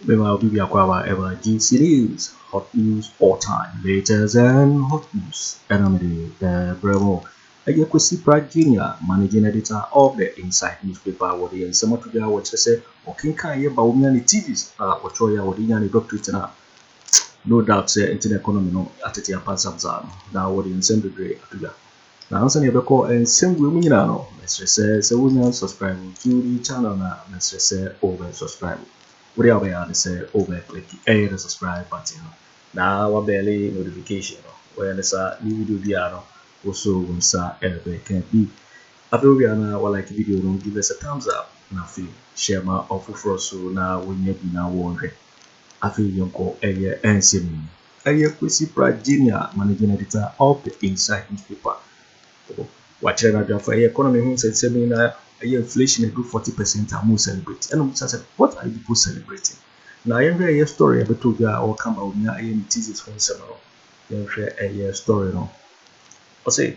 Meanwhile, Bibi Akwaba ever GC News, hot news all time, latest and hot news. Aremeyaw Agyarko Kwesi Pratt Jr., managing editor of the Inside newspaper, what he and some of the what say, or King Kanye Bawumia TVs, or Troya, or the doctorate. No doubt, say, internet economy, no, at the Japan now, what in same degree, now, answer your call and same women, Mr. Says, a woman subscribe to the channel now, Mr. Say, over subscribe. What do you say? Over click the subscribe button. Now, our belly notification. Where there's a new video, also, when sa elevate can be. After we are now, like video, don't give us a thumbs up. Now, share my offer for so now when you be now wondering. Afriyie call area and Sammy. Agyarko Kwesi Pratt Jr., managing editor of the Inside newspaper. Watch it out for economy who said seminar inflation and do 40% are more celebrating. And I said, what are people celebrating? Now I hear a story about to go or come out near a thesis for seminar. A story no. I say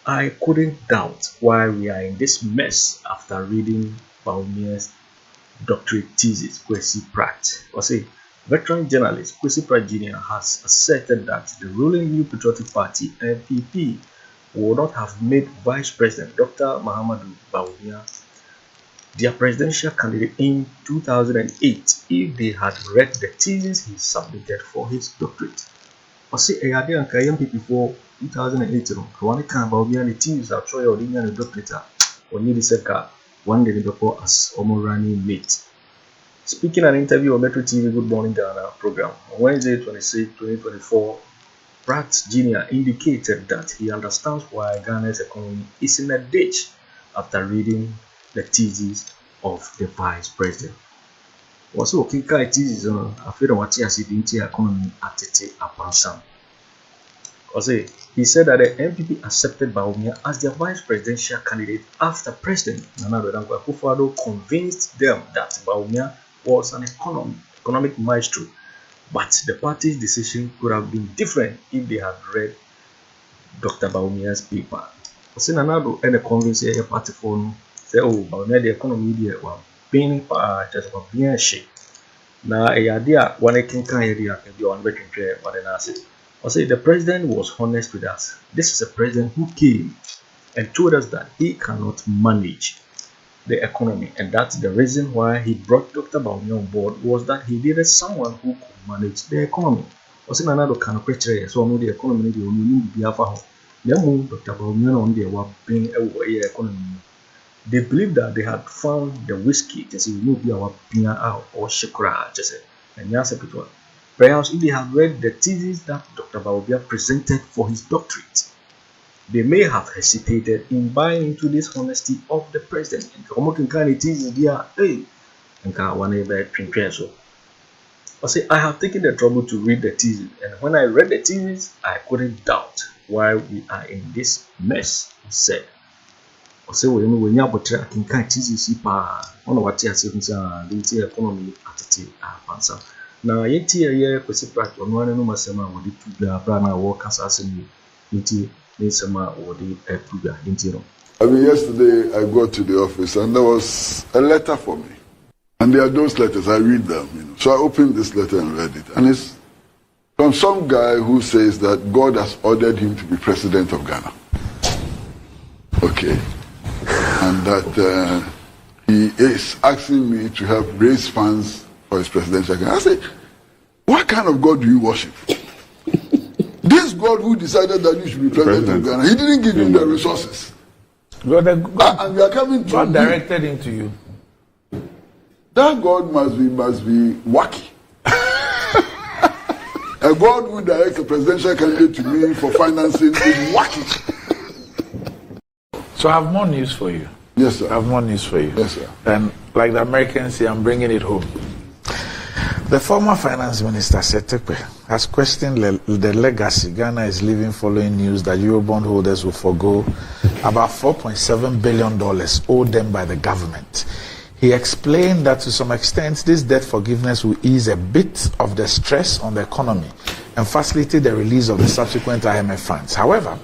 I couldn't doubt why we are in this mess after reading Bawumia's doctorate thesis, Kwesi Pratt. I say veteran journalist Kwesi Pratt Jr. has asserted that the ruling New Patriotic Party NPP would not have made Vice President Dr. Mahama Bawumia their presidential candidate in 2008 if they had read the thesis he submitted for his doctorate. I say a idea and NPP before 2008, one can Bawumia the thesis are Troy or the doctorate or need the one day before as almost running late. Speaking an interview on Net2 TV Good Morning Ghana program on Wednesday 26, 2024. Pratt Jr. indicated that he understands why Ghana's economy is in a ditch after reading the thesis of the vice president. Also, Kinkai thesis on Afriyie what acciden economy attete apansam. Also, he said that the NPP accepted Bawumia as their vice presidential candidate after President Akufo-Addo convinced them that Bawumia was an economic maestro. But the party's decision could have been different if they had read Dr. Bawumia's paper. Say Nanado and the convince a party phone say, oh, Bawumia the economy there were being just about being shape. Now a idea one I can be on veteran prayer, but then I say the president was honest with us. This is a president who came and told us that he cannot manage the economy, and that's the reason why he brought Dr. Bawumia on board was that he needed someone who could manage the economy. Also, another kind of question, so I know the economy the only be alpha. Dr. Bawumia on the being a economy. They believe that they had found the whiskey, just say we be our pina out or shakra, just say and yes, perhaps if they had read the thesis that Dr. Bawumia presented for his doctorate, they may have hesitated in buying into this honesty of the president. I say, I have taken the trouble to read the thesis, and when I read the thesis, I couldn't doubt why we are in this mess, he said. I say, when you have a thesis, what you the economy at now, yet here, Kwesi Pratt, on one and Masama, would it be a brand of work assassin. I mean, yesterday I got to the office and there was a letter for me. And there are those letters, I read them. So I opened this letter and read it. And it's from some guy who says that God has ordered him to be president of Ghana. Okay. And that he is asking me to help raise funds for his presidential campaign. I say, what kind of God do you worship? This God who decided that you should be president of Ghana, he didn't give you the resources. God, and we are coming to God directed him to you. That God must be wacky. A God who directs a presidential candidate to me for financing is wacky. So I have more news for you. Yes, sir. I have more news for you. Yes, sir. And like the Americans say, I'm bringing it home. The former finance minister, Setekpe, has questioned the legacy Ghana is leaving following news that Eurobond holders will forgo about $4.7 billion owed them by the government. He explained that to some extent, this debt forgiveness will ease a bit of the stress on the economy and facilitate the release of the subsequent IMF funds. However,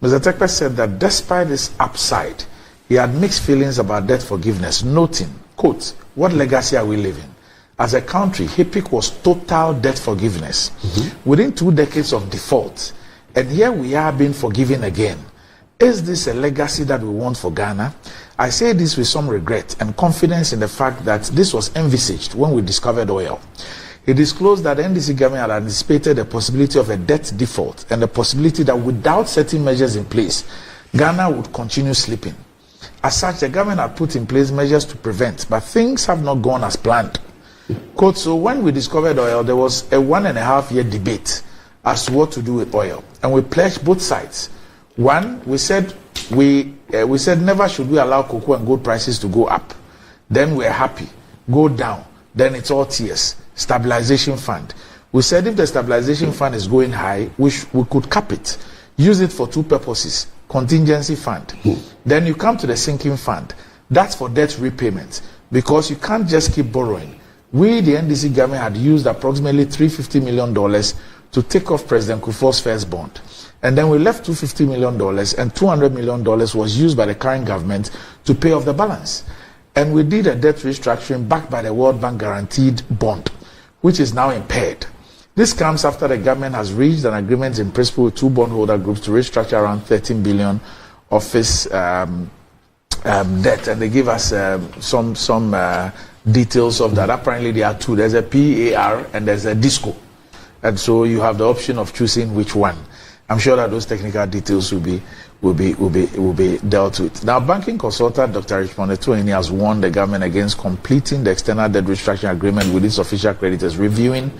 Mr. Setekpe said that despite this upside, he had mixed feelings about debt forgiveness, noting, quote, what legacy are we leaving? as a country, HIPIC was total debt forgiveness. Within 2 decades of default, and here we are being forgiven again. Is this a legacy that we want for Ghana? I say this with some regret and confidence in the fact that this was envisaged when we discovered oil. He disclosed that the NDC government had anticipated the possibility of a debt default and the possibility that without certain measures in place, Ghana would continue slipping. As such, the government had put in place measures to prevent, but things have not gone as planned. Quote, so when we discovered oil, there was a 1.5-year debate as to what to do with oil. And we pledged both sides. One, we said never should we allow cocoa and gold prices to go up. Then we're happy. Go down. Then it's all tears. Stabilization fund. We said if the stabilization fund is going high, we could cap it. Use it for 2 purposes. Contingency fund. Then you come to the sinking fund. That's for debt repayment. Because you can't just keep borrowing. We, the NDC government, had used approximately $350 million to take off President Kufuor's first bond. And then we left $250 million, and $200 million was used by the current government to pay off the balance. And we did a debt restructuring backed by the World Bank guaranteed bond, which is now impaired. This comes after the government has reached an agreement in principle with 2 bondholder groups to restructure around 13 billion of its debt, and they give us some details of that. Apparently there are 2. There's a PAR and there's a DISCO, and so you have the option of choosing which one. I'm sure that those technical details will be dealt with. Now, banking consultant Dr. Richmond Etoini has warned the government against completing the external debt restructuring agreement with its official creditors, reviewing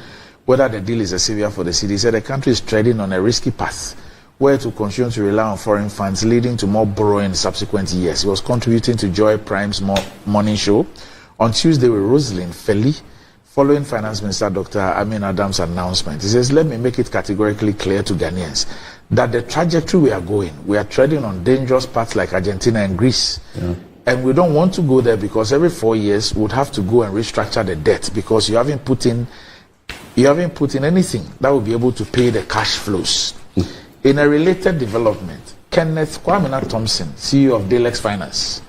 whether the deal is a savior for the city. He said the country is treading on a risky path where it will continue to rely on foreign funds, leading to more borrowing in subsequent years. He was contributing to Joy Prime's morning show on Tuesday with Rosalind Feli, following Finance Minister Dr. Amin Adam's announcement. He says, let me make it categorically clear to Ghanaians that the trajectory we are treading on dangerous paths like Argentina and Greece. Yeah. And we don't want to go there because every 4 years we would have to go and restructure the debt because you haven't put in anything that will be able to pay the cash flows. In a related development, Kenneth Kwabena Thompson, CEO of Dalex Finance,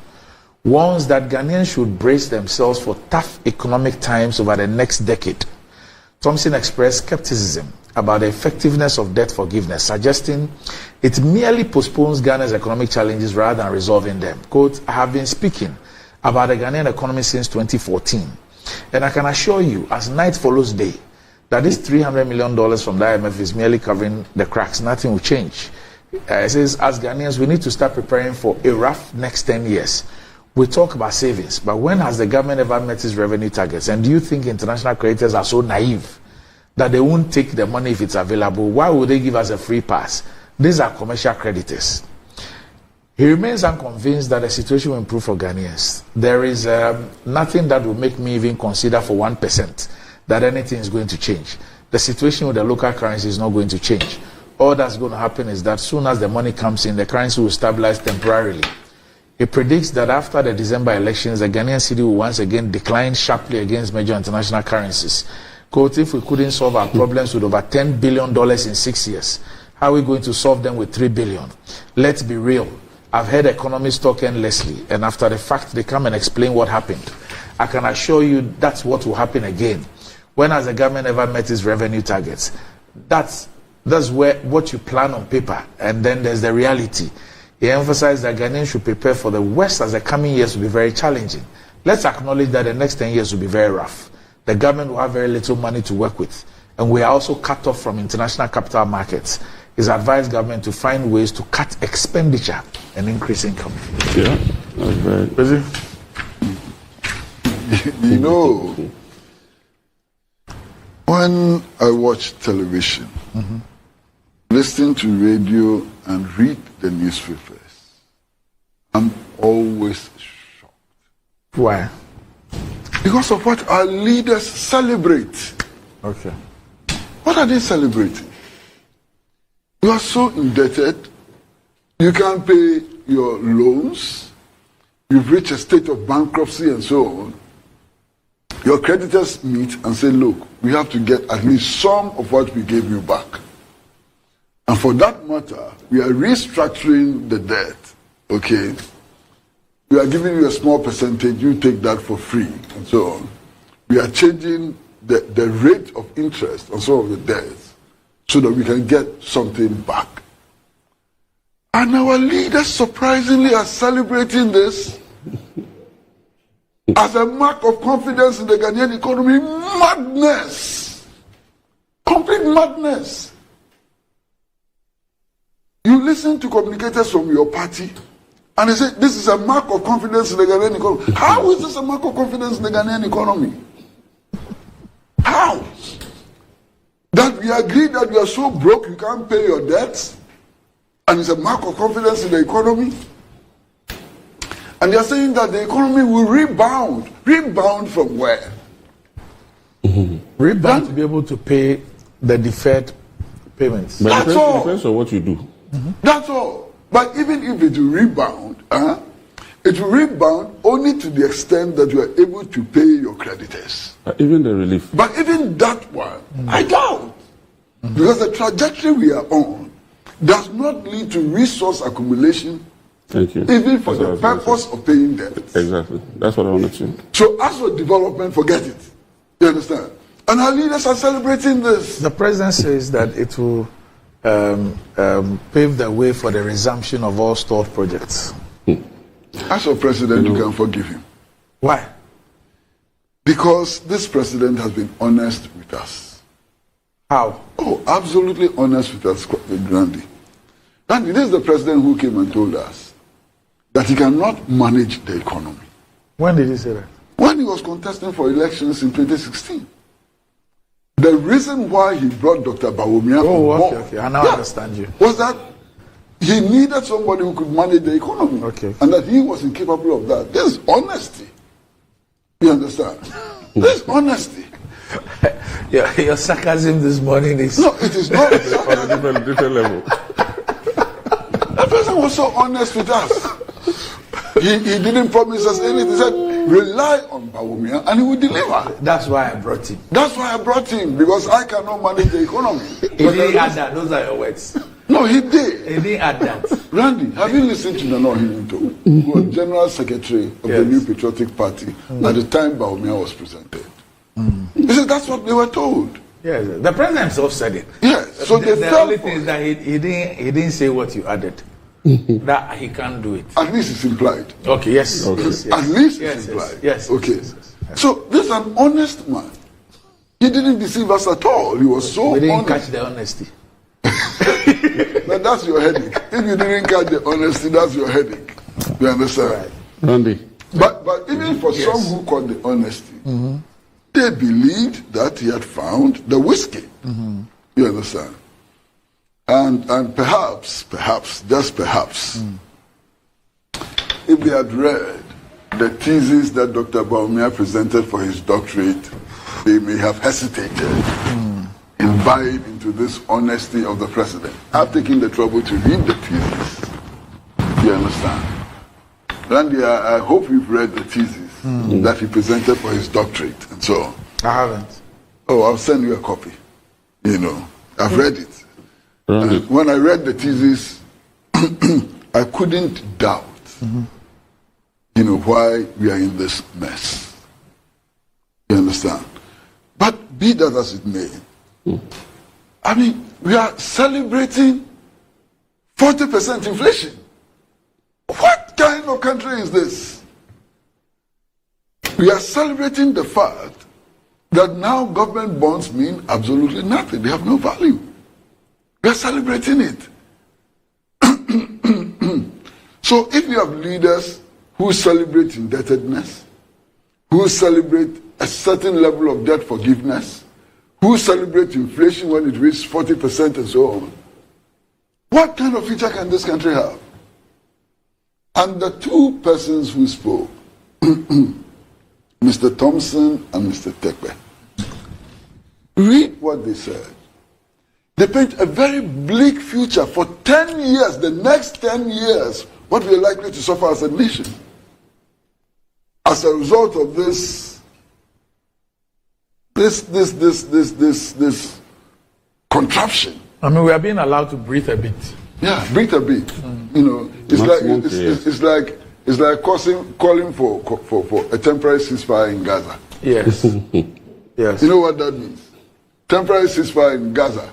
warns that Ghanaians should brace themselves for tough economic times over the next decade. Thompson expressed skepticism about the effectiveness of debt forgiveness, suggesting it merely postpones Ghana's economic challenges rather than resolving them. Quote, I have been speaking about the Ghanaian economy since 2014, and I can assure you, as night follows day, that this $300 million from the IMF is merely covering the cracks. Nothing will change. It says, as Ghanaians, we need to start preparing for a rough next 10 years. We talk about savings, but when has the government ever met its revenue targets? And do you think international creditors are so naive that they won't take the money if it's available? Why would they give us a free pass? These are commercial creditors. He remains unconvinced that the situation will improve for Ghanaians. There is nothing that will make me even consider for 1% that anything is going to change. The situation with the local currency is not going to change. All that's going to happen is that soon as the money comes in, the currency will stabilize temporarily. He predicts that after the December elections, the Ghanaian cedi will once again decline sharply against major international currencies. Quote, if we couldn't solve our problems with over $10 billion in 6 years, how are we going to solve them with $3 billion? Let's be real. I've heard economists talk endlessly, and after the fact, they come and explain what happened. I can assure you that's what will happen again. When has the government ever met its revenue targets? That's what you plan on paper, and then there's the reality. He emphasized that Ghanaians should prepare for the worst, as the coming years will be very challenging. Let's acknowledge that the next 10 years will be very rough. The government will have very little money to work with, and we are also cut off from international capital markets. He's advised government to find ways to cut expenditure and increase income. Yeah, that's very busy. You know, when I watch television, listen to radio and read the newspapers, I'm always shocked. Why? Because of what our leaders celebrate. Okay. What are they celebrating? You are so indebted, you can't pay your loans, you've reached a state of bankruptcy and so on. Your creditors meet and say, look, we have to get at least some of what we gave you back. And for that matter, we are restructuring the debt, okay? We are giving you a small percentage, you take that for free, and so on. we are changing the rate of interest on some of the debts so that we can get something back. And our leaders surprisingly are celebrating this as a mark of confidence in the Ghanaian economy. Madness! Complete madness. You listen to communicators from your party and they say this is a mark of confidence in the Ghanaian economy. How is this a mark of confidence in the Ghanaian economy? How? That we agree that you are so broke you can't pay your debts and it's a mark of confidence in the economy? And they are saying that the economy will rebound. Rebound from where? Rebound to be able to pay the deferred payments. But That's all. It depends on what you do. That's all. But even if it will rebound, it will rebound only to the extent that you are able to pay your creditors. Even the relief. But even that one, I doubt. Because the trajectory we are on does not lead to resource accumulation. Thank you. Even for the purpose of paying debts. Exactly. That's what I wanted to. So as for development, forget it. You understand? And our leaders are celebrating this. The president says that it will pave the way for the resumption of all stalled projects. As for president, you can forgive him. Why? Because this president has been honest with us. How? Oh, absolutely honest with us, Grandy. Grandy, this is the president who came and told us that he cannot manage the economy. When did he say that? When he was contesting for elections in 2016. The reason why he brought Dr. Bawumia on board, okay. I now understand you. was that he needed somebody who could manage the economy. Okay. And that he was incapable of that. This is honesty. You understand? This is honesty. Your sarcasm this morning is... No, it is not. On a different level. The person was so honest with us. He didn't promise us anything. He said, rely on Bawumia and he will deliver. That's why I brought him. That's why I brought him, because I cannot manage the economy. He didn't add that. Those are your words. No, he did. He didn't add that. Randy, have you listened to Nana Ohiminto, who was General Secretary of the New Patriotic Party at the time Bawumia was presented? He said that's what they were told. Yes, the president himself said it. Yes, so they the fell only for thing is it. that he didn't say what you added. That he can't do it. At least it's implied. Okay, yes. Okay. Yes, At least yes, it's implied. Yes. Okay. Yes. So this is an honest man. He didn't deceive us at all. He was so We didn't honest. catch the honesty. But that's your headache. If you didn't catch the honesty, that's your headache. You understand? Right. Randy. But even for some who caught the honesty, they believed that he had found the whiskey. You understand? And perhaps, just perhaps, if they had read the thesis that Dr. Bawumia presented for his doctorate, they may have hesitated and vibe into this honesty of the president. I've taken the trouble to read the thesis. You understand? Randy, I hope you've read the thesis that he presented for his doctorate and so on. I haven't. Oh, I'll send you a copy. You know, I've read it. Randy. When I read the thesis, I couldn't doubt, you know, why we are in this mess. You understand? But be that as it may, I mean, we are celebrating 40% inflation. What kind of country is this? We are celebrating the fact that now government bonds mean absolutely nothing. They have no value. We are celebrating it. So if you have leaders who celebrate indebtedness, who celebrate a certain level of debt forgiveness, who celebrate inflation when it reaches 40% and so on, what kind of future can this country have? And the two persons who spoke, Mr. Thompson and Mr. Tekwe, read what they said. They paint a very bleak future for 10 years, the next 10 years, what we are likely to suffer as a nation. As a result of this contraption. I mean, we are being allowed to breathe a bit. Yeah, breathe a bit. You know, it's like calling for a temporary ceasefire in Gaza. Yes. Yes. You know what that means? Temporary ceasefire in Gaza.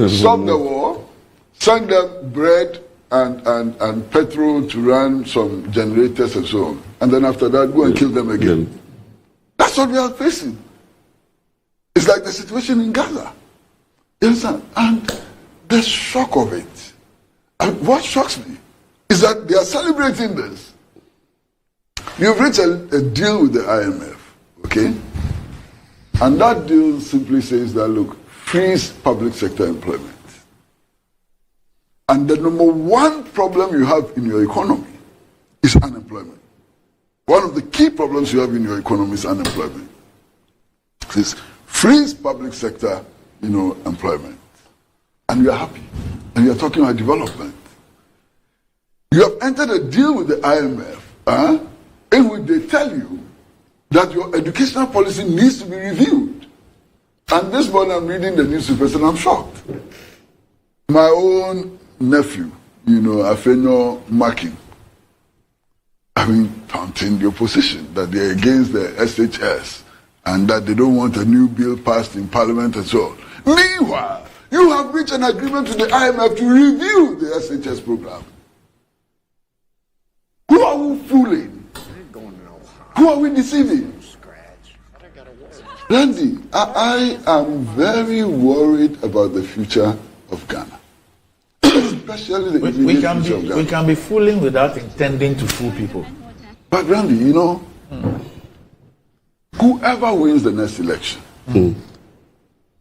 Stop the war, send them bread and petrol to run some generators and so on. And then after that, go and kill them again. That's what we are facing. It's like the situation in Gaza. You understand? And the shock of it. And what shocks me is that they are celebrating this. You've reached a deal with the IMF, okay? And that deal simply says that, look, freeze public sector employment. And the number one problem you have in your economy is unemployment. One of the key problems you have in your economy is unemployment. Please freeze public sector, employment. And you are happy. And you are talking about development. You have entered a deal with the IMF, in which they tell you that your educational policy needs to be reviewed. And this morning I'm reading the newspapers and I'm shocked. My own nephew, Afenyo Makin, taunting the opposition that they're against the SHS and that they don't want a new bill passed in Parliament and so on. Meanwhile, you have reached an agreement with the IMF to review the SHS program. Who are we fooling? Who are we deceiving? Randy, I am very worried about the future of Ghana. Especially the future of Ghana. We can be fooling without intending to fool people. But Randy, whoever wins the next election,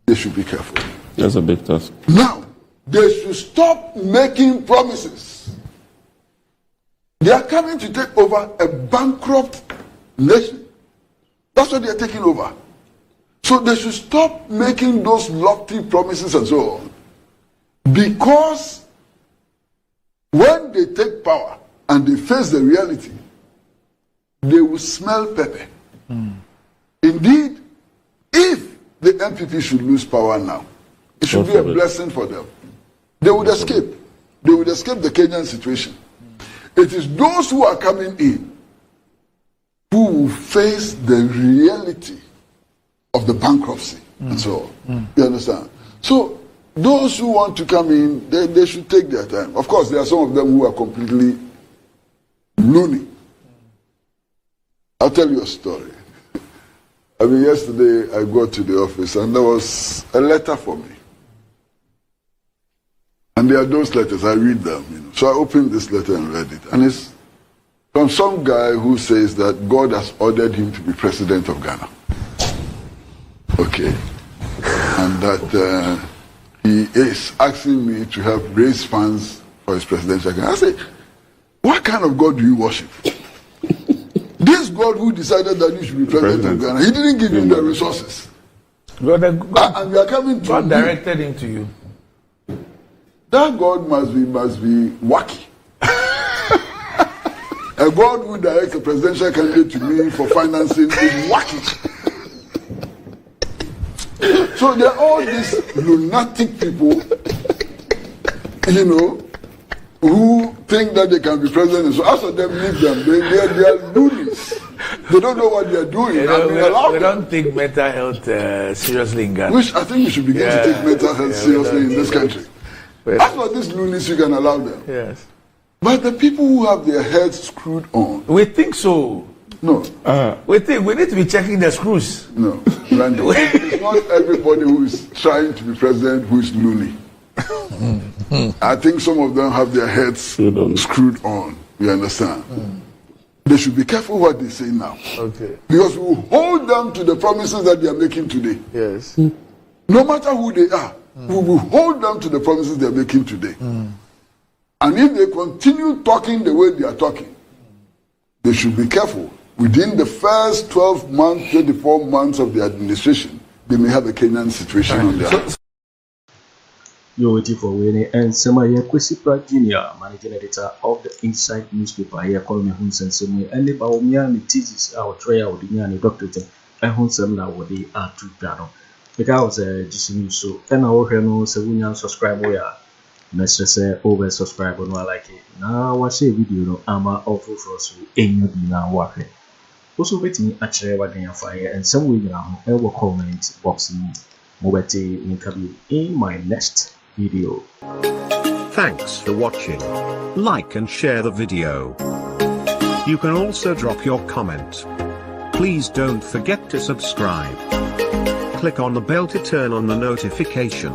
they should be careful. That's a big task. Now, they should stop making promises. They are coming to take over a bankrupt nation. That's what they are taking over. So they should stop making those lofty promises and so on. Because when they take power and they face the reality, they will smell pepper. Indeed, if the NPP should lose power now, it should be a blessing for them. They would escape. They would escape the Kenyan situation. It is those who are coming in who will face the reality of the bankruptcy and so on. You understand? So those who want to come in, they should take their time. Of course, there are some of them who are completely loony. I'll tell you a story. Yesterday I got to the office and there was a letter for me. And there are those letters, I read them. So I opened this letter and read it. And it's from some guy who says that God has ordered him to be president of Ghana. Okay. And that he is asking me to help raise funds for his presidential campaign. I say, what kind of God do you worship? This God who decided that you should be president of Ghana, he didn't give him the resources. God, and we are coming to God directed him to you. That God must be wacky. A God who directs a presidential candidate to me for financing is wacky. So there are all these lunatic people, who think that they can be president. And so after them, leave them. They are loonies. They don't know what they are doing. We don't take mental health seriously in Ghana. Which I think we should begin to take mental health seriously in this country. As for these loonies, you can allow them. Yes. But the people who have their heads screwed on. We think so. No. We think we need to be checking the screws. No. Randy, it's not everybody who is trying to be president who is loony. I think some of them have their heads screwed on. You understand? They should be careful what they say now. Okay. Because we will hold them to the promises that they are making today. Yes. No matter who they are, we will hold them to the promises they are making today. And if they continue talking the way they are talking, they should be careful. Within the first 12 months, 24 months of the administration, they may have a Kenyan situation on their hands. You're waiting for Winnie and Sammy Kwesi Pratt Jr., managing editor of the Inside newspaper here, calling Hopeson Adorye, and the Bawumia Thesis, our trial with the Doctorate and Hopeson Adorye are two piano. Because GC so, and our no Savunia subscribe where Mr. Say over subscribe on like it. Now, I say video, I'm awful for us, ain't you now working. Also wait me actually what they fire and some way now I will comment boxing mobile interview in my next video. Thanks for watching. Like and share the video. You can also drop your comment. Please don't forget to subscribe. Click on the bell to turn on the notification.